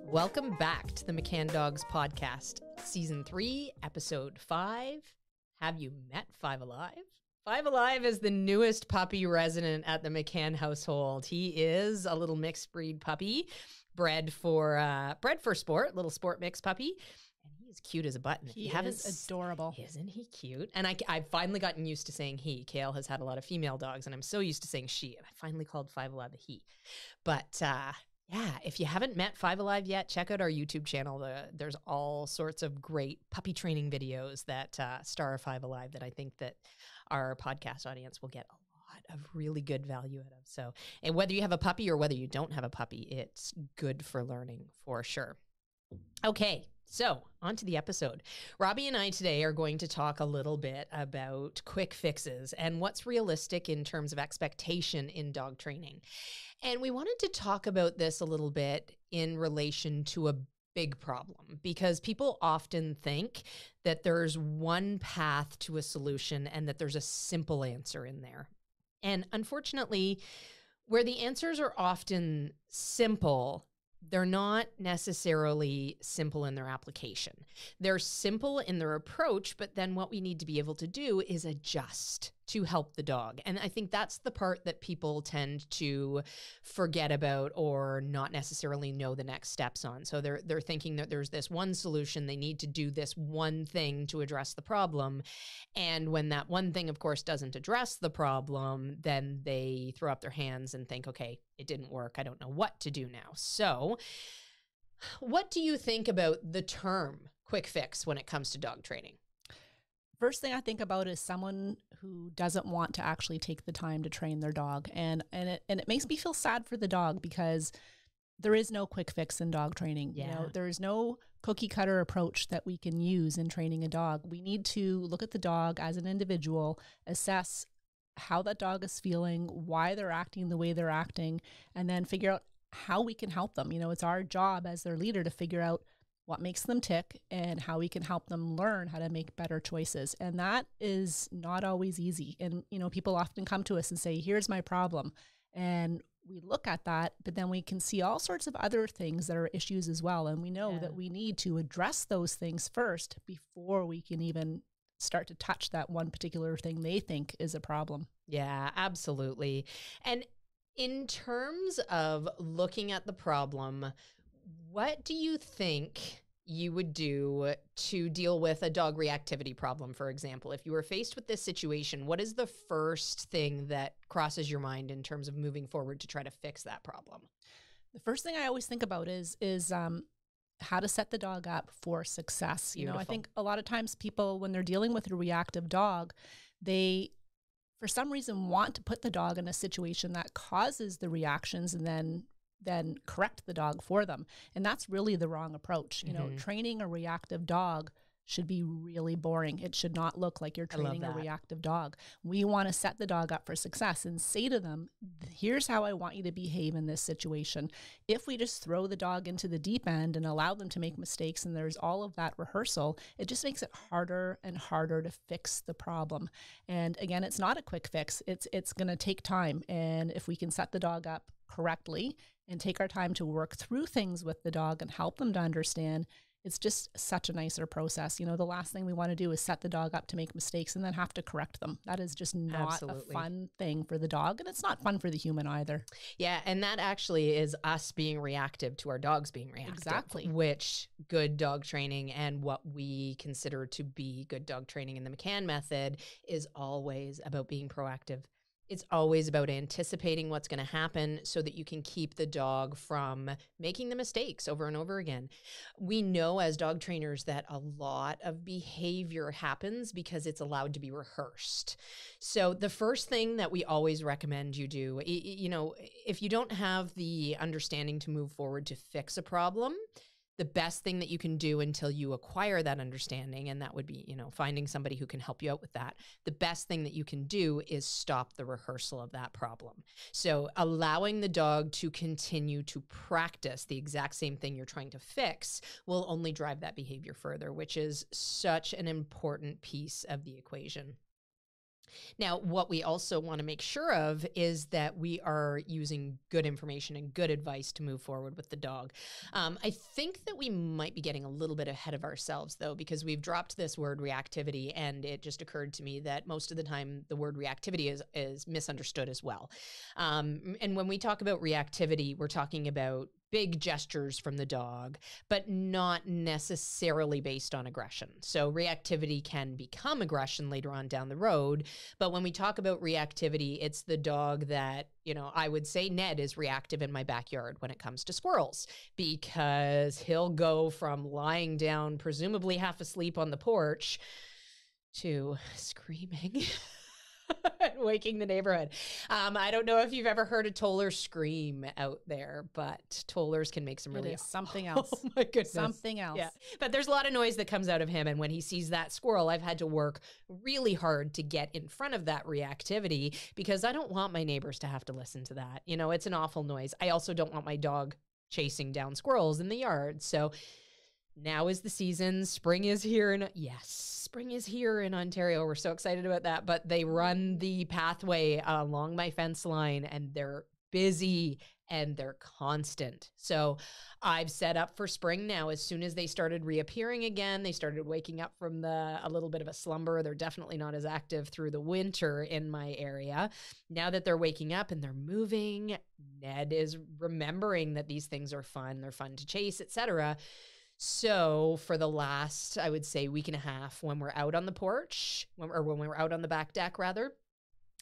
Welcome back to the McCann Dogs Podcast, Season 3, Episode 5. Have you met Five Alive? Five Alive is the newest puppy resident at the McCann household. He is a little mixed breed puppy, bred for sport, little sport mix puppy. And he is cute as a button. He is adorable. Isn't he cute? And I've finally gotten used to saying he. Kale has had a lot of female dogs, and I'm so used to saying she. And I finally called Five Alive a he. But yeah, if you haven't met Five Alive yet, check out our YouTube channel. There's all sorts of great puppy training videos that star Five Alive that I think that our podcast audience will get a lot of really good value out of. So, and whether you have a puppy or whether you don't have a puppy, it's good for learning for sure. Okay, so on to the episode. Robbie and I today are going to talk a little bit about quick fixes and what's realistic in terms of expectation in dog training. And we wanted to talk about this a little bit in relation to a big problem, because people often think that there's one path to a solution and that there's a simple answer in there. And unfortunately, where the answers are often simple, they're not necessarily simple in their application. They're simple in their approach, but then what we need to be able to do is adjust to help the dog. And I think that's the part that people tend to forget about or not necessarily know the next steps on. So they're thinking that there's this one solution, they need to do this one thing to address the problem. And when that one thing, of course, doesn't address the problem, then they throw up their hands and think, okay, it didn't work. I don't know what to do now. So what do you think about the term quick fix when it comes to dog training? First thing I think about is someone who doesn't want to actually take the time to train their dog. And it makes me feel sad for the dog, because there is no quick fix in dog training. Yeah. You know, there is no cookie cutter approach that we can use in training a dog. We need to look at the dog as an individual, assess how that dog is feeling, why they're acting the way they're acting, and then figure out how we can help them. You know, it's our job as their leader to figure out what makes them tick and how we can help them learn how to make better choices. And that is not always easy. And, you know, people often come to us and say, here's my problem. And we look at that, but then we can see all sorts of other things that are issues as well. And we know that we need to address those things first before we can even start to touch that one particular thing they think is a problem. Yeah, absolutely. And in terms of looking at the problem, what do you think you would do to deal with a dog reactivity problem, for example? If you were faced with this situation, what is the first thing that crosses your mind in terms of moving forward to try to fix that problem? The first thing I always think about is how to set the dog up for success. Beautiful. You know, I think a lot of times people, when they're dealing with a reactive dog, they, for some reason, want to put the dog in a situation that causes the reactions and then correct the dog for them. And that's really the wrong approach. You know, training a reactive dog should be really boring. It should not look like you're training a reactive dog. We want to set the dog up for success and say to them, here's how I want you to behave in this situation. If we just throw the dog into the deep end and allow them to make mistakes and there's all of that rehearsal, it just makes it harder and harder to fix the problem. And again, it's not a quick fix. It's going to take time. And if we can set the dog up correctly and take our time to work through things with the dog and help them to understand, it's just such a nicer process. You know, the last thing we want to do is set the dog up to make mistakes and then have to correct them. That is just not a fun thing for the dog, and it's not fun for the human either. Yeah, and that actually is us being reactive to our dogs being reactive. Exactly. Which good dog training and what we consider to be good dog training in the McCann method is always about being proactive. It's always about anticipating what's going to happen so that you can keep the dog from making the mistakes over and over again. We know as dog trainers that a lot of behavior happens because it's allowed to be rehearsed. So the first thing that we always recommend you do, you know, if you don't have the understanding to move forward to fix a problem, the best thing that you can do until you acquire that understanding, and that would be, you know, finding somebody who can help you out with that. The best thing that you can do is stop the rehearsal of that problem. So allowing the dog to continue to practice the exact same thing you're trying to fix will only drive that behavior further, which is such an important piece of the equation. Now, what we also want to make sure of is that we are using good information and good advice to move forward with the dog. I think that we might be getting a little bit ahead of ourselves, though, because we've dropped this word reactivity, and it just occurred to me that most of the time the word reactivity is misunderstood as well. And when we talk about reactivity, we're talking about big gestures from the dog, but not necessarily based on aggression. So reactivity can become aggression later on down the road. But when we talk about reactivity, it's the dog that, I would say Ned is reactive in my backyard when it comes to squirrels, because he'll go from lying down, presumably half asleep on the porch, to screaming. Waking the neighborhood. I don't know if you've ever heard a Toller scream out there, but Tollers can make some really something else. Oh my goodness. Something else. Yeah. But there's a lot of noise that comes out of him. And when he sees that squirrel, I've had to work really hard to get in front of that reactivity, because I don't want my neighbors to have to listen to that. It's an awful noise. I also don't want my dog chasing down squirrels in the yard. So now is the season. Spring is here. Spring is here in Ontario. We're so excited about that. But they run the pathway along my fence line, and they're busy and they're constant. So I've set up for spring now. As soon as they started reappearing again, they started waking up from a little bit of a slumber. They're definitely not as active through the winter in my area. Now that they're waking up and they're moving, Ned is remembering that these things are fun. They're fun to chase, etc. So for the last, I would say, week and a half, when we're out on the porch, when we're out on the back deck, rather,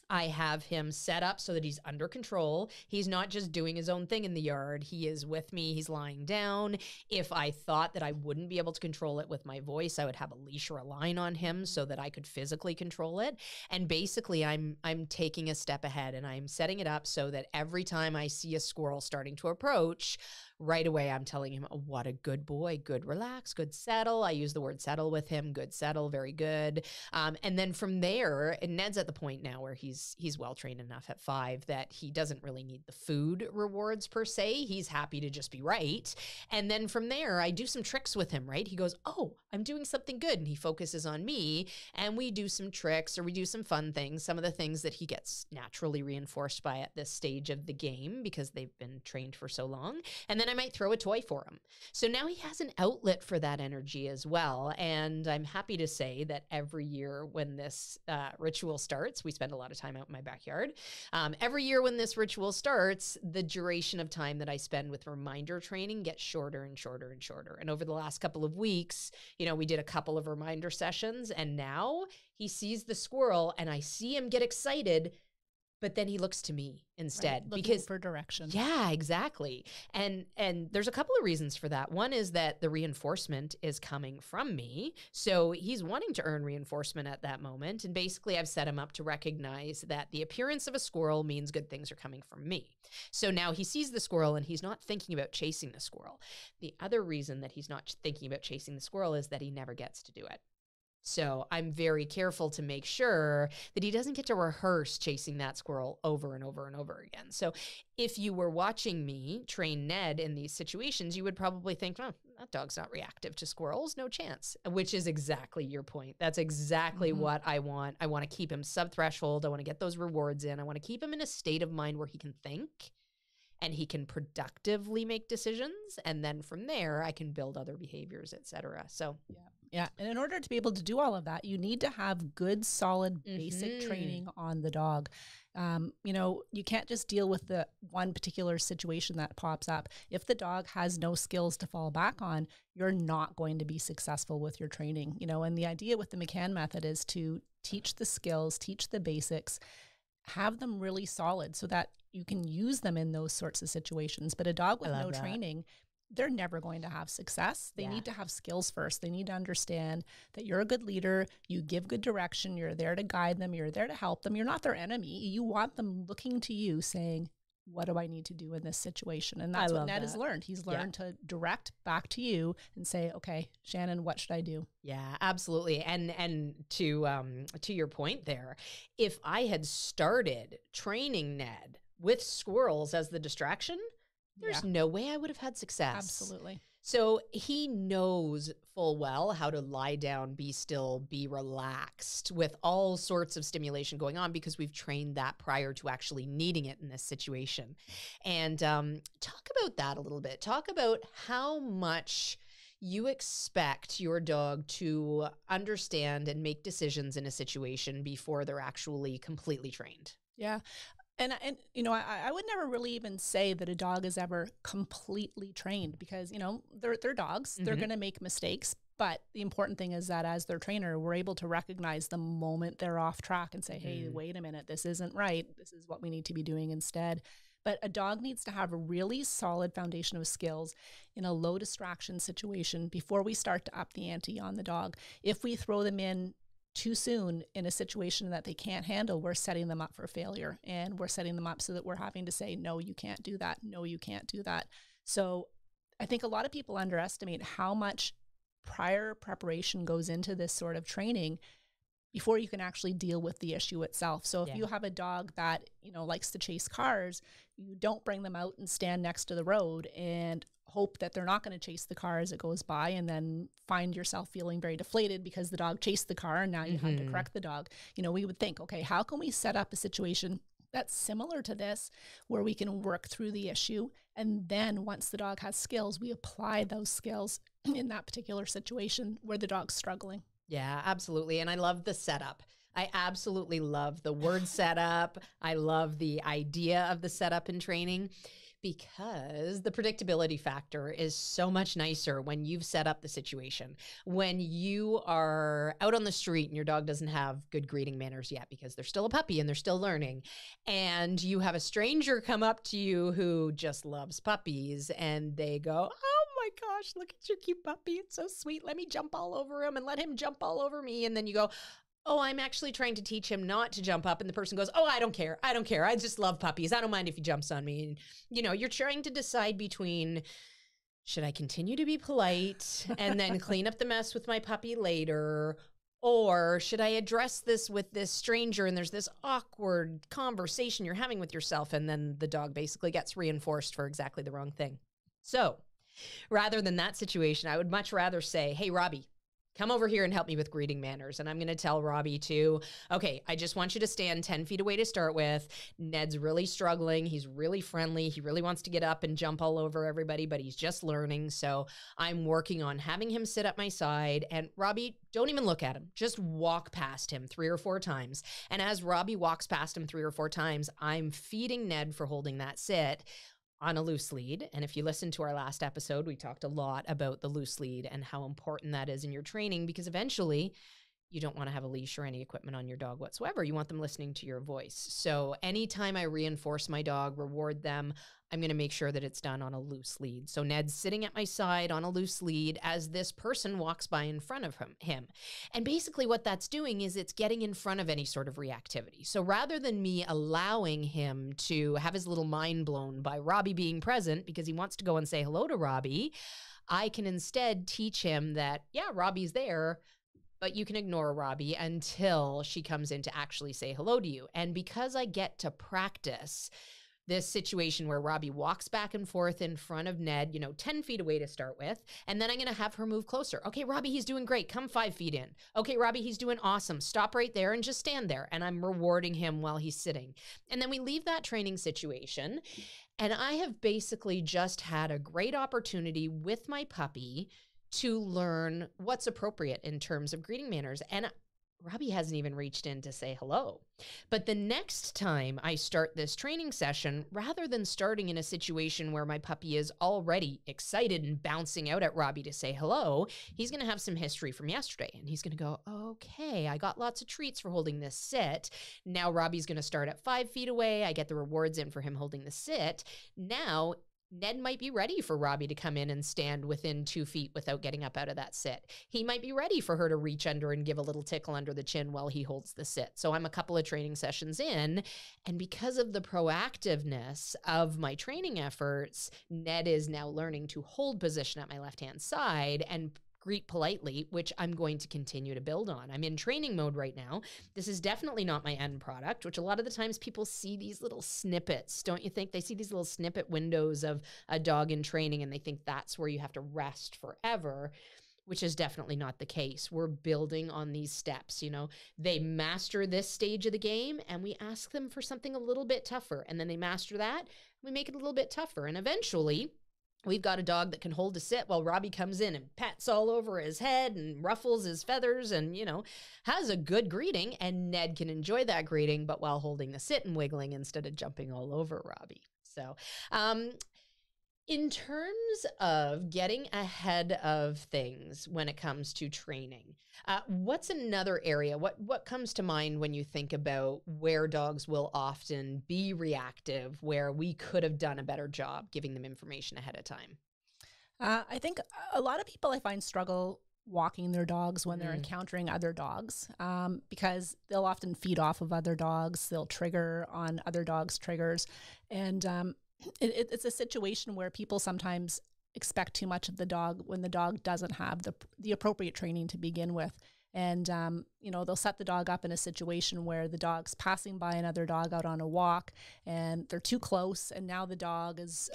I have him set up so that he's under control. He's not just doing his own thing in the yard. He is with me. He's lying down. If I thought that I wouldn't be able to control it with my voice, I would have a leash or a line on him so that I could physically control it. And basically, I'm taking a step ahead, and I'm setting it up so that every time I see a squirrel starting to approach, right away, I'm telling him, oh, what a good boy, good relax, good settle. I use the word settle with him, good settle, very good. And then from there, and Ned's at the point now where he's well-trained enough at 5 that he doesn't really need the food rewards per se. He's happy to just be right. And then from there, I do some tricks with him, right? He goes, oh, I'm doing something good. And he focuses on me, and we do some tricks, or we do some fun things, some of the things that he gets naturally reinforced by at this stage of the game because they've been trained for so long. And then I might throw a toy for him. So now he has an outlet for that energy as well. And I'm happy to say that every year when this ritual starts, we spend a lot of time out in my backyard. Every year when this ritual starts, the duration of time that I spend with reminder training gets shorter and shorter and shorter. And over the last couple of weeks, we did a couple of reminder sessions, and now he sees the squirrel and I see him get excited, but then he looks to me instead, right, because for direction. Yeah, exactly. And there's a couple of reasons for that. One is that the reinforcement is coming from me. So he's wanting to earn reinforcement at that moment. And basically I've set him up to recognize that the appearance of a squirrel means good things are coming from me. So now he sees the squirrel and he's not thinking about chasing the squirrel. The other reason that he's not thinking about chasing the squirrel is that he never gets to do it. So I'm very careful to make sure that he doesn't get to rehearse chasing that squirrel over and over and over again. So if you were watching me train Ned in these situations, you would probably think, oh, that dog's not reactive to squirrels, no chance, which is exactly your point. That's exactly what I want. I want to keep him sub-threshold. I want to get those rewards in. I want to keep him in a state of mind where he can think and he can productively make decisions. And then from there, I can build other behaviors, et cetera. So yeah. And in order to be able to do all of that, you need to have good, solid, basic training on the dog. You can't just deal with the one particular situation that pops up. If the dog has no skills to fall back on, you're not going to be successful with your training. And the idea with the McCann method is to teach the skills, teach the basics, have them really solid so that you can use them in those sorts of situations. But a dog with no training, they're never going to have success. They need to have skills first. They need to understand that you're a good leader. You give good direction. You're there to guide them. You're there to help them. You're not their enemy. You want them looking to you saying, what do I need to do in this situation? And that's what Ned has learned. He's learned to direct back to you and say, okay, Shannon, what should I do? Yeah, absolutely. And to your point there, if I had started training Ned with squirrels as the distraction, there's no way I would have had success. Absolutely. So he knows full well how to lie down, be still, be relaxed with all sorts of stimulation going on because we've trained that prior to actually needing it in this situation. And talk about that a little bit. Talk about how much you expect your dog to understand and make decisions in a situation before they're actually completely trained. Yeah. And you know, I would never really even say that a dog is ever completely trained because, you know, they're dogs. They're Mhm. going to make mistakes. But the important thing is that as their trainer, we're able to recognize the moment they're off track and say, hey, Mhm. wait a minute, this isn't right. This is what we need to be doing instead. But a dog needs to have a really solid foundation of skills in a low distraction situation before we start to up the ante on the dog. If we throw them in too soon in a situation that they can't handle, we're setting them up for failure, and we're setting them up so that we're having to say, no, you can't do that. No, you can't do that. So I think a lot of people underestimate how much prior preparation goes into this sort of training before you can actually deal with the issue itself. So if Yeah. you have a dog that, you know, likes to chase cars, you don't bring them out and stand next to the road and hope that they're not going to chase the car as it goes by and then find yourself feeling very deflated because the dog chased the car and now you had to Mhm. correct the dog. You know, we would think, okay, how can we set up a situation that's similar to this where we can work through the issue, and then once the dog has skills, we apply those skills in that particular situation where the dog's struggling. Yeah, absolutely. And I love the setup. I absolutely love the word setup. I love the idea of the setup in training because the predictability factor is so much nicer when you've set up the situation. When you are out on the street and your dog doesn't have good greeting manners yet because they're still a puppy and they're still learning, and you have a stranger come up to you who just loves puppies and they go, "Oh my gosh, look at your cute puppy. It's so sweet. Let me jump all over him and let him jump all over me." And then you go, "Oh, I'm actually trying to teach him not to jump up." And the person goes, "Oh, I don't care. I don't care. I just love puppies. I don't mind if he jumps on me." And, you're trying to decide between, should I continue to be polite and then clean up the mess with my puppy later? Or should I address this with this stranger and there's this awkward conversation you're having with yourself? And then the dog basically gets reinforced for exactly the wrong thing. So rather than that situation, I would much rather say, "Hey, Robbie, come over here and help me with greeting manners." And I'm going to tell Robbie to, "Okay, I just want you to stand 10 feet away to start with. Ned's really struggling. He's really friendly. He really wants to get up and jump all over everybody, but he's just learning. So I'm working on having him sit at my side. And Robbie, don't even look at him. Just walk past him 3 or 4 times." And as Robbie walks past him 3 or 4 times, I'm feeding Ned for holding that sit on a loose lead. And if you listen to our last episode, we talked a lot about the loose lead and how important that is in your training, because eventually you don't want to have a leash or any equipment on your dog whatsoever. You want them listening to your voice. So anytime I reinforce my dog, reward them, I'm going to make sure that it's done on a loose lead. So Ned's sitting at my side on a loose lead as this person walks by in front of him. And basically what that's doing is it's getting in front of any sort of reactivity. So rather than me allowing him to have his little mind blown by Robbie being present because he wants to go and say hello to Robbie, I can instead teach him that, yeah, Robbie's there, but you can ignore Robbie until she comes in to actually say hello to you. And because I get to practice this situation where Robbie walks back and forth in front of Ned, 10 feet away to start with, and then I'm going to have her move closer. "Okay, Robbie, he's doing great. Come 5 feet in. Okay, Robbie, he's doing awesome. Stop right there and just stand there." And I'm rewarding him while he's sitting. And then we leave that training situation, and I have basically just had a great opportunity with my puppy to learn what's appropriate in terms of greeting manners. And Robbie hasn't even reached in to say hello. But the next time I start this training session, rather than starting in a situation where my puppy is already excited and bouncing out at Robbie to say hello, he's going to have some history from yesterday. And he's going to go, "Okay, I got lots of treats for holding this sit. Now Robbie's going to start at 5 feet away. I get the rewards in for him holding the sit. Now Ned might be ready for Robbie to come in and stand within 2 feet without getting up out of that sit. He might be ready for her to reach under and give a little tickle under the chin while he holds the sit." So I'm a couple of training sessions in, and because of the proactiveness of my training efforts, Ned is now learning to hold position at my left-hand side and greet politely, which I'm going to continue to build on. I'm in training mode right now. This is definitely not my end product, which a lot of the times people see these little snippets, don't you think? They see these little snippet windows of a dog in training and they think that's where you have to rest forever, which is definitely not the case. We're building on these steps, you know. They master this stage of the game and we ask them for something a little bit tougher. And then they master that, we make it a little bit tougher. And eventually, we've got a dog that can hold a sit while Robbie comes in and pets all over his head and ruffles his feathers and, you know, has a good greeting. And Ned can enjoy that greeting, but while holding the sit and wiggling instead of jumping all over Robbie. So, in terms of getting ahead of things when it comes to training, what's another area? What comes to mind when you think about where dogs will often be reactive, where we could have done a better job giving them information ahead of time? I think a lot of people I find struggle walking their dogs when they're encountering other dogs because they'll often feed off of other dogs. They'll trigger on other dogs' triggers. And it's a situation where people sometimes expect too much of the dog when the dog doesn't have the appropriate training to begin with. And, you know, they'll set the dog up in a situation where the dog's passing by another dog out on a walk and they're too close. And now the dog is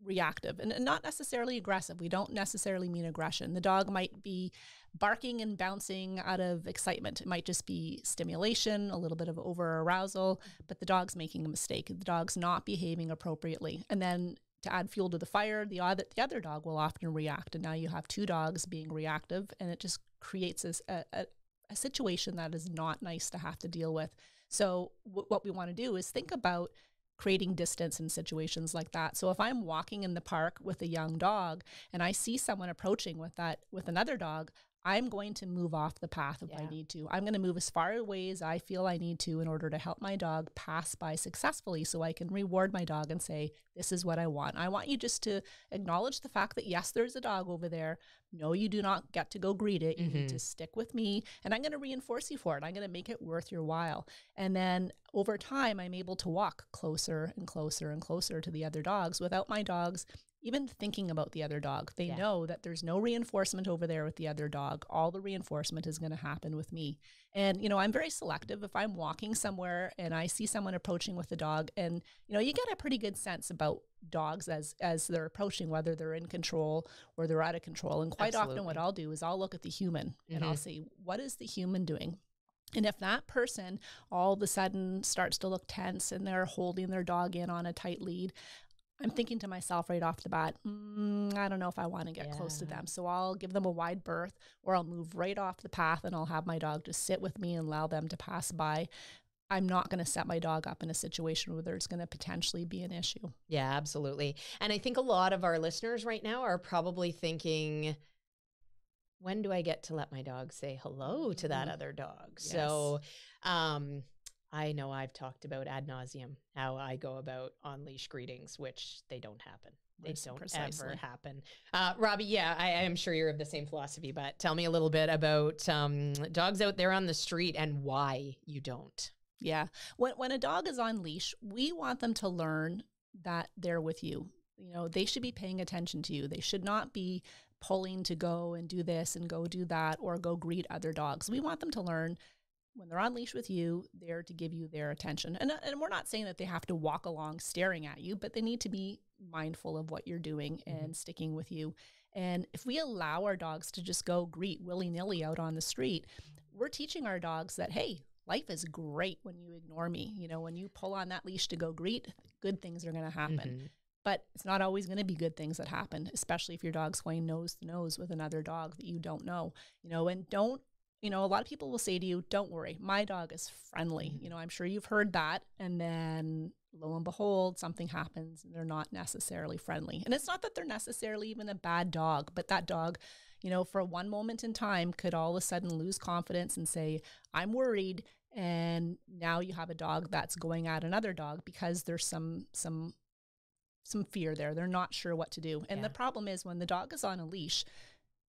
reactive and not necessarily aggressive. We don't necessarily mean aggression. The dog might be barking and bouncing out of excitement. It might just be stimulation, a little bit of over arousal, but the dog's making a mistake. The dog's not behaving appropriately. And then to add fuel to the fire, the other dog will often react. And now you have two dogs being reactive, and it just creates a situation that is not nice to have to deal with. So what we want to do is think about creating distance in situations like that. So if I'm walking in the park with a young dog and I see someone approaching with another dog, I'm going to move off the path if I need to. I'm going to move as far away as I feel I need to in order to help my dog pass by successfully so I can reward my dog and say, this is what I want. I want you just to acknowledge the fact that, yes, there's a dog over there. No, you do not get to go greet it. You need to stick with me, and I'm going to reinforce you for it. I'm going to make it worth your while. And then over time, I'm able to walk closer and closer and closer to the other dogs without my dogs even thinking about the other dog. They know that there's no reinforcement over there with the other dog. All the reinforcement is going to happen with me. And, you know, I'm very selective. If I'm walking somewhere and I see someone approaching with a dog, and, you know, you get a pretty good sense about dogs as they're approaching, whether they're in control or they're out of control. And quite often what I'll do is I'll look at the human and I'll say, what is the human doing? And if that person all of a sudden starts to look tense and they're holding their dog in on a tight lead, I'm thinking to myself right off the bat, I don't know if I want to get close to them. So I'll give them a wide berth, or I'll move right off the path and I'll have my dog just sit with me and allow them to pass by. I'm not going to set my dog up in a situation where there's going to potentially be an issue. Yeah, absolutely. And I think a lot of our listeners right now are probably thinking, when do I get to let my dog say hello to that other dog? Yes. So, I know I've talked about ad nauseum how I go about on-leash greetings, which they don't happen. They don't ever happen. Robbie, I am sure you're of the same philosophy, but tell me a little bit about dogs out there on the street and why you don't. Yeah. When a dog is on leash, we want them to learn that they're with you. You know, they should be paying attention to you. They should not be pulling to go and do this and go do that or go greet other dogs. We want them to learn when they're on leash with you, they're to give you their attention. And we're not saying that they have to walk along staring at you, but they need to be mindful of what you're doing and sticking with you. And if we allow our dogs to just go greet willy-nilly out on the street, we're teaching our dogs that, hey, life is great when you ignore me. You know, when you pull on that leash to go greet, good things are going to happen. But it's not always going to be good things that happen, especially if your dog's going nose to nose with another dog that you don't know. You know, and don't, you know, a lot of people will say to you, don't worry, my dog is friendly. You know, I'm sure you've heard that. And then lo and behold, something happens and they're not necessarily friendly. And it's not that they're necessarily even a bad dog, but that dog, you know, for one moment in time could all of a sudden lose confidence and say, I'm worried. And now you have a dog that's going at another dog because there's some fear there. They're not sure what to do. And the problem is when the dog is on a leash,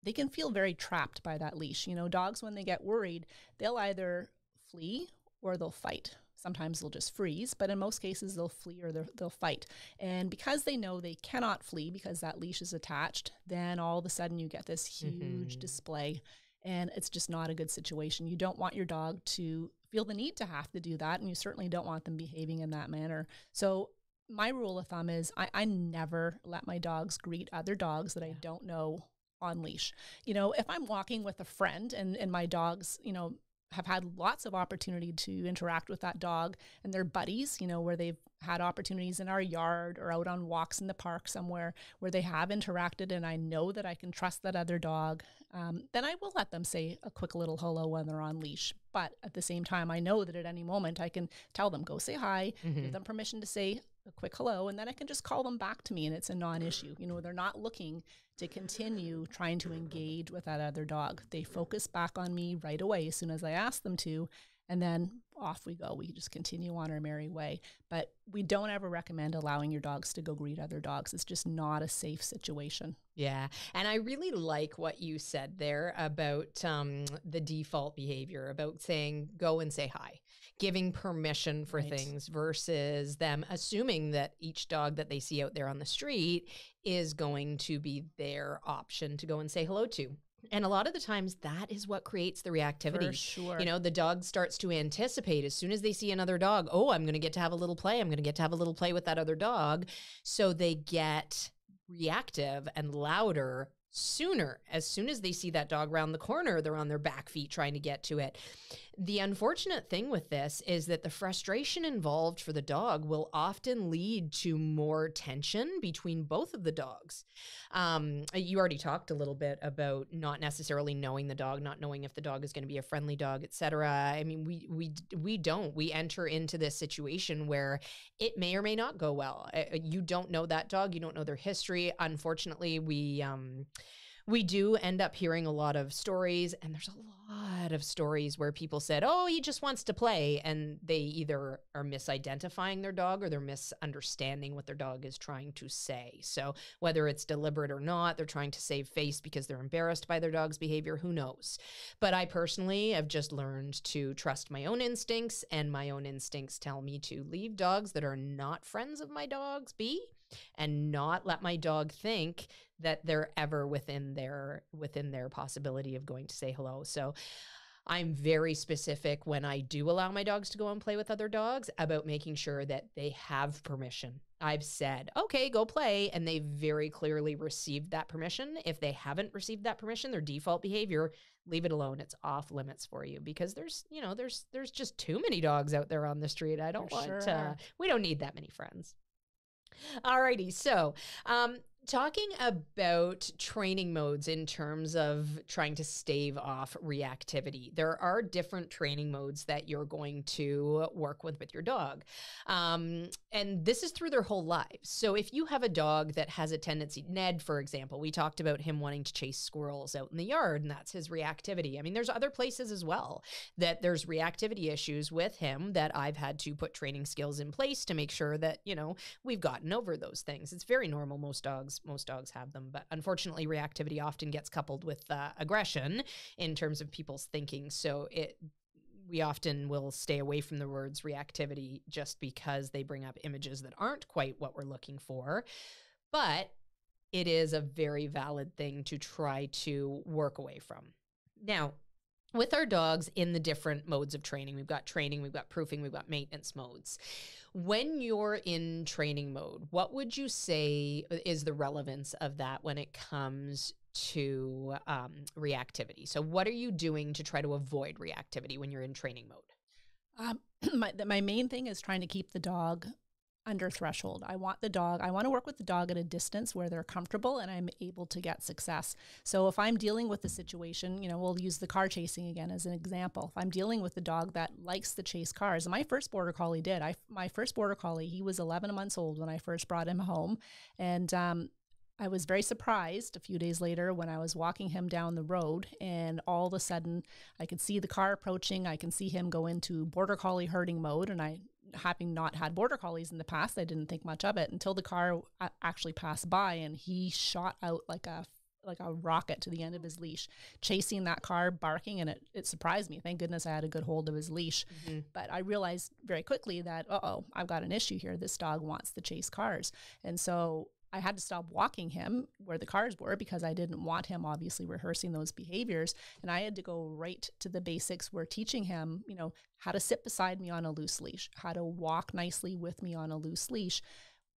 they can feel very trapped by that leash. You know, dogs, when they get worried, they'll either flee or they'll fight. Sometimes they'll just freeze, but in most cases they'll flee or they'll fight. And because they know they cannot flee because that leash is attached, then all of a sudden you get this huge display, and it's just not a good situation. You don't want your dog to feel the need to have to do that, and you certainly don't want them behaving in that manner. So my rule of thumb is I never let my dogs greet other dogs that I don't know on leash. You know, if I'm walking with a friend and my dogs, you know, have had lots of opportunity to interact with that dog and their buddies, you know, where they've had opportunities in our yard or out on walks in the park somewhere where they have interacted and I know that I can trust that other dog, then I will let them say a quick little hello when they're on leash. But at the same time, I know that at any moment I can tell them, go say hi, give them permission to say a quick hello, and then I can just call them back to me and it's a non-issue. You know, they're not looking to continue trying to engage with that other dog. They focus back on me right away as soon as I ask them to, and then off we go. We just continue on our merry way. But we don't ever recommend allowing your dogs to go greet other dogs. It's just not a safe situation. Yeah. And I really like what you said there about the default behavior, about saying, go and say hi, giving permission for things versus them assuming that each dog that they see out there on the street is going to be their option to go and say hello to. And a lot of the times that is what creates the reactivity. For sure. You know, the dog starts to anticipate as soon as they see another dog, oh, I'm going to get to have a little play. I'm going to get to have a little play with that other dog. So they get reactive and louder sooner. As soon as they see that dog round the corner, they're on their back feet trying to get to it. The unfortunate thing with this is that the frustration involved for the dog will often lead to more tension between both of the dogs. You already talked a little bit about not necessarily knowing the dog, not knowing if the dog is going to be a friendly dog, etc. I mean, we enter into this situation where it may or may not go well. You don't know that dog. You don't know their history. Unfortunately, we do end up hearing a lot of stories, and there's a lot of stories where people said, oh, he just wants to play, and they either are misidentifying their dog or they're misunderstanding what their dog is trying to say. So whether it's deliberate or not, they're trying to save face because they're embarrassed by their dog's behavior, who knows? But I personally have just learned to trust my own instincts, and my own instincts tell me to leave dogs that are not friends of my dogs be, and not let my dog think that they're ever within their possibility of going to say hello. So I'm very specific when I do allow my dogs to go and play with other dogs about making sure that they have permission. I've said, okay, go play, and they very clearly received that permission. If they haven't received that permission, their default behavior, leave it alone. It's off limits for you, because there's just too many dogs out there on the street. I don't we don't need that many friends. Alrighty, so talking about training modes in terms of trying to stave off reactivity, there are different training modes that you're going to work with your dog. And this is through their whole lives. So if you have a dog that has a tendency, Ned, for example, we talked about him wanting to chase squirrels out in the yard, and that's his reactivity. I mean, there's other places as well that there's reactivity issues with him that I've had to put training skills in place to make sure that, you know, we've gotten over those things. It's very normal. Most dogs have them, but unfortunately reactivity often gets coupled with aggression in terms of people's thinking. So we often will stay away from the words reactivity just because they bring up images that aren't quite what we're looking for. But it is a very valid thing to try to work away from. Now, with our dogs in the different modes of training, we've got proofing, we've got maintenance modes. When you're in training mode, what would you say is the relevance of that when it comes to reactivity? So what are you doing to try to avoid reactivity when you're in training mode? My main thing is trying to keep the dog under threshold. I want to work with the dog at a distance where they're comfortable and I'm able to get success. So if I'm dealing with the situation, you know, we'll use the car chasing again as an example. If I'm dealing with the dog that likes to chase cars, my first border collie did. My first border collie, he was 11 months old when I first brought him home. And I was very surprised a few days later when I was walking him down the road, and all of a sudden I could see the car approaching. I can see him go into border collie herding mode, and having not had border collies in the past, I didn't think much of it until the car actually passed by, and he shot out like a like a rocket to the end of his leash, chasing that car, barking, and it surprised me. Thank goodness I had a good hold of his leash. But I realized very quickly that, I've got an issue here. This dog wants to chase cars. And so I had to stop walking him where the cars were because I didn't want him obviously rehearsing those behaviors. And I had to go right to the basics where teaching him, how to sit beside me on a loose leash, how to walk nicely with me on a loose leash,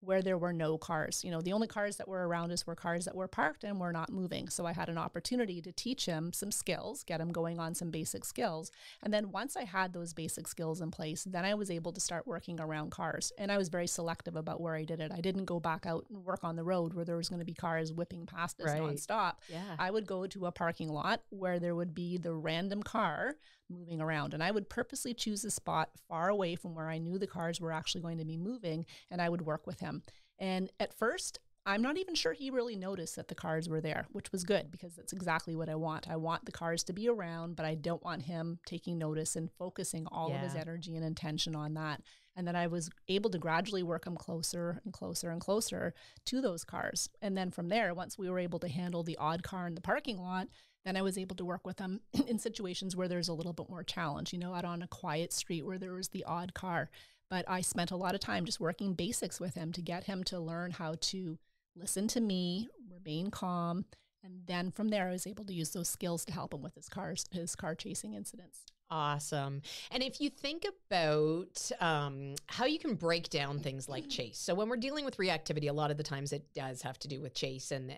where there were no cars. The only cars that were around us were cars that were parked and were not moving. So I had an opportunity to teach him some skills, get him going on some basic skills. And then once I had those basic skills in place, then I was able to start working around cars. And I was very selective about where I did it. I didn't go back out and work on the road where there was going to be cars whipping past us nonstop. Yeah. I would go to a parking lot where there would be the random car moving around. And I would purposely choose a spot far away from where I knew the cars were actually going to be moving, and I would work with him. And at first, I'm not even sure he really noticed that the cars were there, which was good because that's exactly what I want. I want the cars to be around, but I don't want him taking notice and focusing all of his energy and intention on that. And then I was able to gradually work him closer and closer and closer to those cars. And then from there, once we were able to handle the odd car in the parking lot, then I was able to work with him in situations where there's a little bit more challenge, out on a quiet street where there was the odd car. But I spent a lot of time just working basics with him to get him to learn how to listen to me, remain calm. And then from there, I was able to use those skills to help him with his car chasing incidents. Awesome. And if you think about how you can break down things like chase. So when we're dealing with reactivity, a lot of the times it does have to do with chase and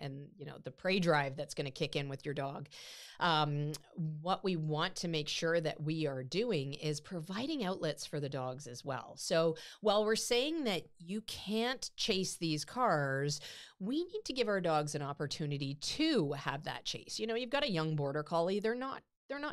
the prey drive that's going to kick in with your dog. What we want to make sure that we are doing is providing outlets for the dogs as well. So while we're saying that you can't chase these cars, we need to give our dogs an opportunity to have that chase. You've got a young border collie. They're not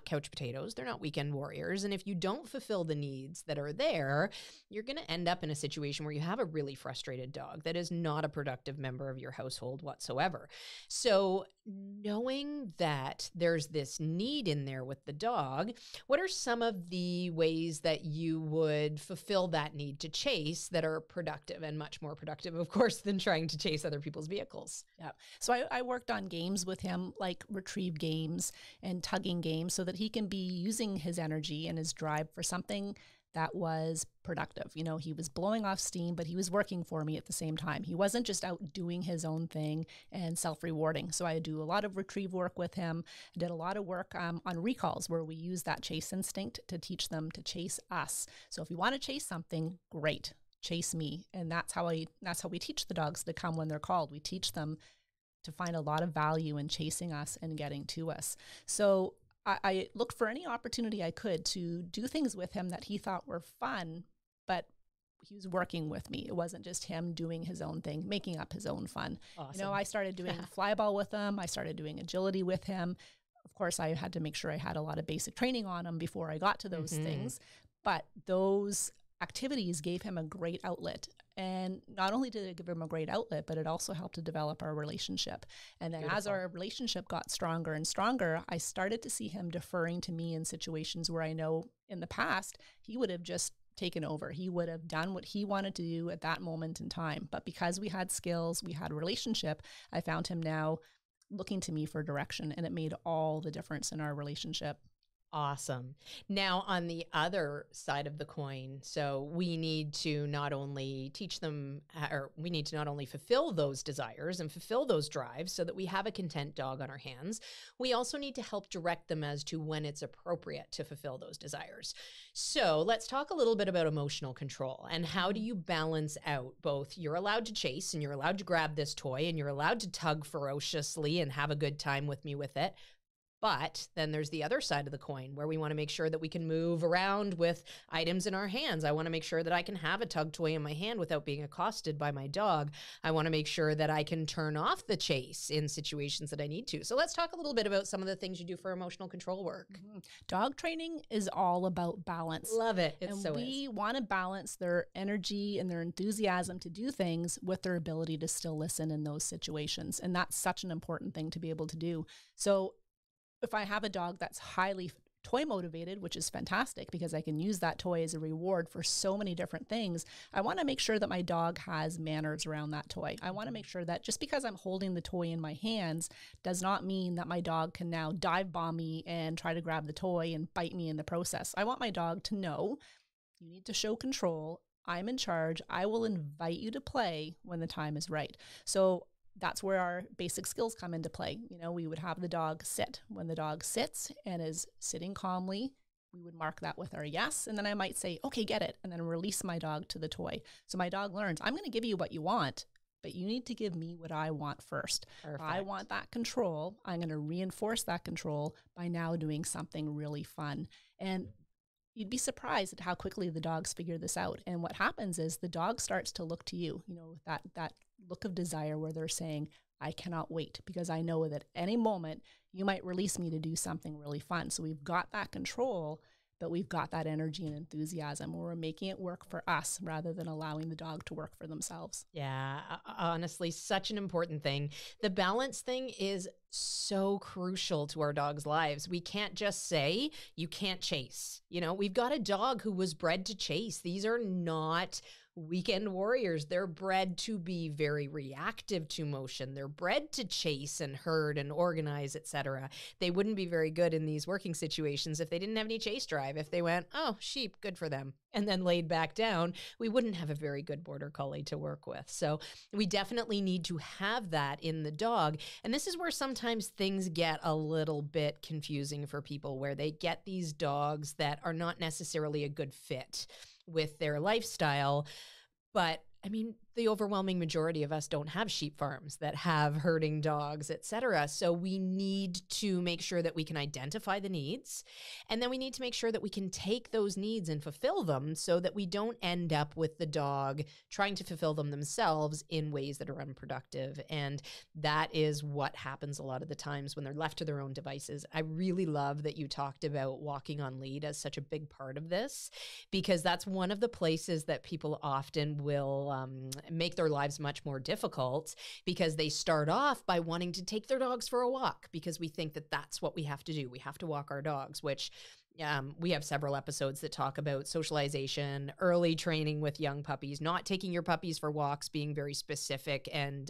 couch potatoes. They're not weekend warriors. And if you don't fulfill the needs that are there, you're going to end up in a situation where you have a really frustrated dog that is not a productive member of your household whatsoever. So knowing that there's this need in there with the dog, what are some of the ways that you would fulfill that need to chase that are productive and much more productive, of course, than trying to chase other people's vehicles? Yeah. So I worked on games with him, like retrieve games and tugging games, so that he can be using his energy and his drive for something that was productive. He was blowing off steam, but he was working for me at the same time. He wasn't just out doing his own thing and self-rewarding. So I do a lot of retrieve work with him. I did a lot of work on recalls where we use that chase instinct to teach them to chase us. So if you want to chase something, great, chase me. And that's how we teach the dogs to come when they're called. We teach them to find a lot of value in chasing us and getting to us. So I looked for any opportunity I could to do things with him that he thought were fun, but he was working with me. It wasn't just him doing his own thing, making up his own fun. Awesome. I started doing flyball with him. I started doing agility with him. Of course, I had to make sure I had a lot of basic training on him before I got to those things. But those activities gave him a great outlet. And not only did it give him a great outlet, but it also helped to develop our relationship. And then as our relationship got stronger and stronger, I started to see him deferring to me in situations where I know in the past he would have just taken over. He would have done what he wanted to do at that moment in time. But because we had skills, we had a relationship, I found him now looking to me for direction, and it made all the difference in our relationship. Awesome. Now, on the other side of the coin, so we need to not only teach them, or we need to not only fulfill those desires and fulfill those drives so that we have a content dog on our hands, we also need to help direct them as to when it's appropriate to fulfill those desires. So let's talk a little bit about emotional control and how do you balance out both you're allowed to chase and you're allowed to grab this toy and you're allowed to tug ferociously and have a good time with me with it. But then there's the other side of the coin where we want to make sure that we can move around with items in our hands. I want to make sure that I can have a tug toy in my hand without being accosted by my dog. I want to make sure that I can turn off the chase in situations that I need to. So let's talk a little bit about some of the things you do for emotional control work. Dog training is all about balance. Love it. We want to balance their energy and their enthusiasm to do things with their ability to still listen in those situations. And that's such an important thing to be able to do. So if I have a dog that's highly toy motivated, which is fantastic because I can use that toy as a reward for so many different things. I want to make sure that my dog has manners around that toy. I want to make sure that just because I'm holding the toy in my hands does not mean that my dog can now dive bomb me and try to grab the toy and bite me in the process. I want my dog to know you need to show control. I'm in charge. I will invite you to play when the time is right. So that's where our basic skills come into play. You know, we would have the dog sit. When the dog sits and is sitting calmly, we would mark that with our yes. And then I might say, okay, get it. And then release my dog to the toy. So my dog learns, I'm going to give you what you want, but you need to give me what I want first. Perfect. I want that control. I'm going to reinforce that control by now doing something really fun. And you'd be surprised at how quickly the dogs figure this out. And what happens is the dog starts to look to you, you know, with that look of desire where they're saying, I cannot wait because I know that any moment you might release me to do something really fun. So we've got that control, but we've got that energy and enthusiasm where we're making it work for us rather than allowing the dog to work for themselves. Yeah, honestly, such an important thing. The balance thing is so crucial to our dogs' lives. We can't just say, you can't chase. You know, we've got a dog who was bred to chase. These are not weekend warriors. They're bred to be very reactive to motion. They're bred to chase and herd and organize, etc. They wouldn't be very good in these working situations if they didn't have any chase drive. If they went, oh, sheep, good for them, and then laid back down, we wouldn't have a very good border collie to work with. So we definitely need to have that in the dog. And this is where sometimes things get a little bit confusing for people, where they get these dogs that are not necessarily a good fit with their lifestyle. But I mean, the overwhelming majority of us don't have sheep farms that have herding dogs, etc. So we need to make sure that we can identify the needs, and then we need to make sure that we can take those needs and fulfill them so that we don't end up with the dog trying to fulfill them themselves in ways that are unproductive. And that is what happens a lot of the times when they're left to their own devices. I really love that you talked about walking on lead as such a big part of this, because that's one of the places that people often will make their lives much more difficult, because they start off by wanting to take their dogs for a walk because we think that that's what we have to do. We have to walk our dogs, which we have several episodes that talk about socialization, early training with young puppies, not taking your puppies for walks, being very specific and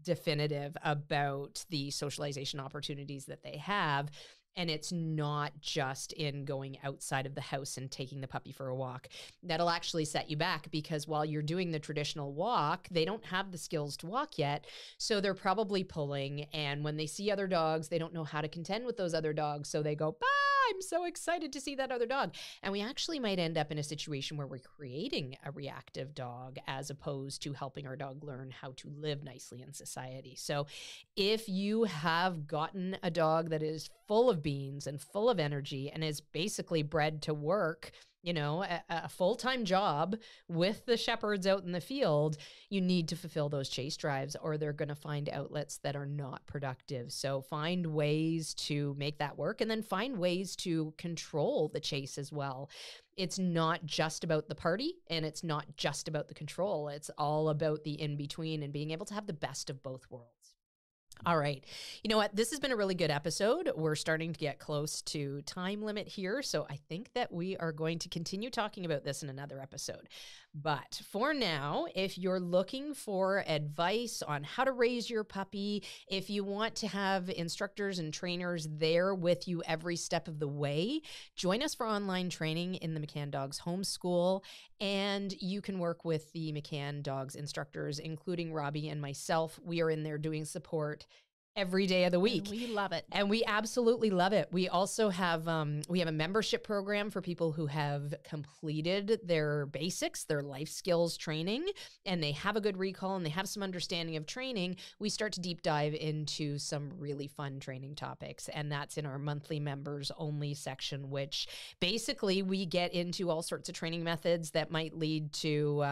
definitive about the socialization opportunities that they have. And it's not just in going outside of the house and taking the puppy for a walk. That'll actually set you back, because while you're doing the traditional walk, they don't have the skills to walk yet. So they're probably pulling. And when they see other dogs, they don't know how to contend with those other dogs. So they go, bah, I'm so excited to see that other dog. And we actually might end up in a situation where we're creating a reactive dog as opposed to helping our dog learn how to live nicely in society. So if you have gotten a dog that is full of beans and full of energy and is basically bred to work, you know, a full-time job with the shepherds out in the field, you need to fulfill those chase drives, or they're going to find outlets that are not productive. So find ways to make that work, and then find ways to control the chase as well. It's not just about the party, and it's not just about the control. It's all about the in-between and being able to have the best of both worlds. All right. You know what? This has been a really good episode. We're starting to get close to time limit here, so I think that we are going to continue talking about this in another episode. But for now, if you're looking for advice on how to raise your puppy, if you want to have instructors and trainers there with you every step of the way, join us for online training in the McCann Dogs Homeschool, and you can work with the McCann Dogs instructors, including Robbie and myself. We are in there doing support every day of the week. And we love it. And we absolutely love it. We also have a membership program for people who have completed their basics, their life skills training, and they have a good recall and they have some understanding of training. We start to deep dive into some really fun training topics. And that's in our monthly members only section, which basically we get into all sorts of training methods that might lead to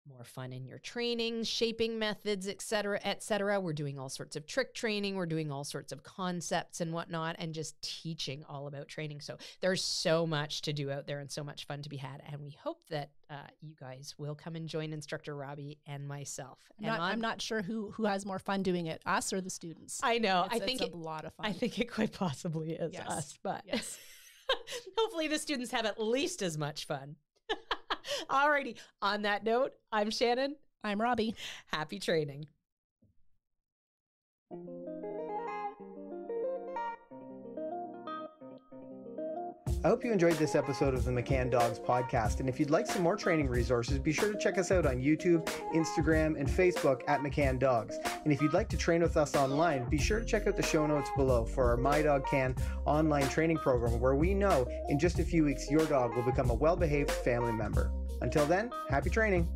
more fun in your training, shaping methods, et cetera, et cetera. We're doing all sorts of trick training. We're doing all sorts of concepts and whatnot, and just teaching all about training. So there's so much to do out there and so much fun to be had. And we hope that you guys will come and join Instructor Robbie and myself. I'm not sure who has more fun doing it, us or the students. I know. I think it's a lot of fun. I think it quite possibly is us, but yes. Hopefully the students have at least as much fun. Alrighty. On that note, I'm Shannon. I'm Robbie. Happy training. I hope you enjoyed this episode of the McCann Dogs podcast, and if you'd like some more training resources, be sure to check us out on YouTube, Instagram, and Facebook at McCann Dogs. And if you'd like to train with us online, be sure to check out the show notes below for our My Dog Can online training program, where we know in just a few weeks your dog will become a well-behaved family member. Until then, happy training.